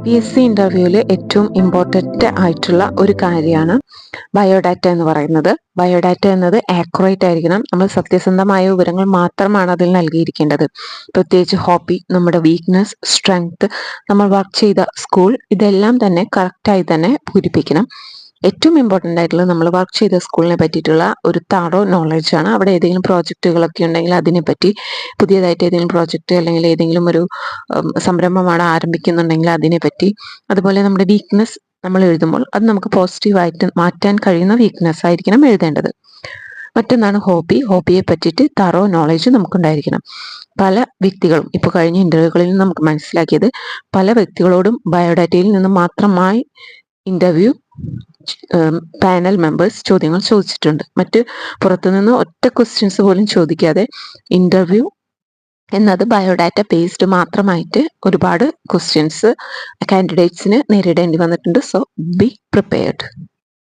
PSC ഇൻ്റർവ്യൂവിൽ ഏറ്റവും important ആയിട്ടുള്ള ഒരു കാര്യമാണ് ബയോഡാറ്റ എന്ന് പറയുന്നത്. ബയോഡാറ്റ എന്നത് ആക്യുറേറ്റ് ആയിരിക്കണം. നമ്മൾ സത്യസന്ധമായ വിവരങ്ങൾ മാത്രമാണ് അതിൽ നൽകിയിരിക്കേണ്ടത്. പ്രത്യേകിച്ച് ഹോബി, നമ്മുടെ വീക്ക്നെസ്, സ്ട്രെങ്ത്, നമ്മൾ വർക്ക് ചെയ്ത സ്കൂൾ, ഇതെല്ലാം തന്നെ കറക്റ്റായി തന്നെ പൂരിപ്പിക്കണം. ഏറ്റവും ഇമ്പോർട്ടൻ്റ് ആയിട്ടുള്ള നമ്മൾ വർക്ക് ചെയ്ത സ്കൂളിനെ പറ്റിയിട്ടുള്ള ഒരു താറോ നോളജാണ്. അവിടെ ഏതെങ്കിലും പ്രോജക്റ്റുകളൊക്കെ ഉണ്ടെങ്കിൽ അതിനെപ്പറ്റി, പുതിയതായിട്ട് ഏതെങ്കിലും പ്രോജക്റ്റ് അല്ലെങ്കിൽ ഏതെങ്കിലും ഒരു സംരംഭമാണ് ആരംഭിക്കുന്നുണ്ടെങ്കിൽ അതിനെപ്പറ്റി, അതുപോലെ നമ്മുടെ വീക്ക്നെസ് നമ്മൾ എഴുതുമ്പോൾ അത് നമുക്ക് പോസിറ്റീവായിട്ട് മാറ്റാൻ കഴിയുന്ന വീക്ക്നെസ് ആയിരിക്കണം എഴുതേണ്ടത്. മറ്റൊന്നാണ് ഹോബിയെ പറ്റിയിട്ട് തറോ നോളജ് നമുക്കുണ്ടായിരിക്കണം. പല വ്യക്തികളും ഇപ്പോൾ കഴിഞ്ഞ ഇൻ്റർവ്യൂകളിൽ നമുക്ക് മനസ്സിലാക്കിയത്, പല വ്യക്തികളോടും ബയോഡാറ്റയിൽ നിന്ന് മാത്രമായി ഇൻ്റർവ്യൂ പാനൽ മെമ്പേഴ്സ് ചോദ്യങ്ങൾ ചോദിച്ചിട്ടുണ്ട്. മറ്റ് പുറത്തുനിന്ന് ഒറ്റ ക്വസ്റ്റ്യൻസ് പോലും ചോദിക്കാതെ ഇൻ്റർവ്യൂ എന്നത് ബയോഡാറ്റ ബേസ്ഡ് മാത്രമായിട്ട് ഒരുപാട് ക്വസ്റ്റ്യൻസ് കാൻഡിഡേറ്റ്സിന് നേരിടേണ്ടി വന്നിട്ടുണ്ട്. So be prepared.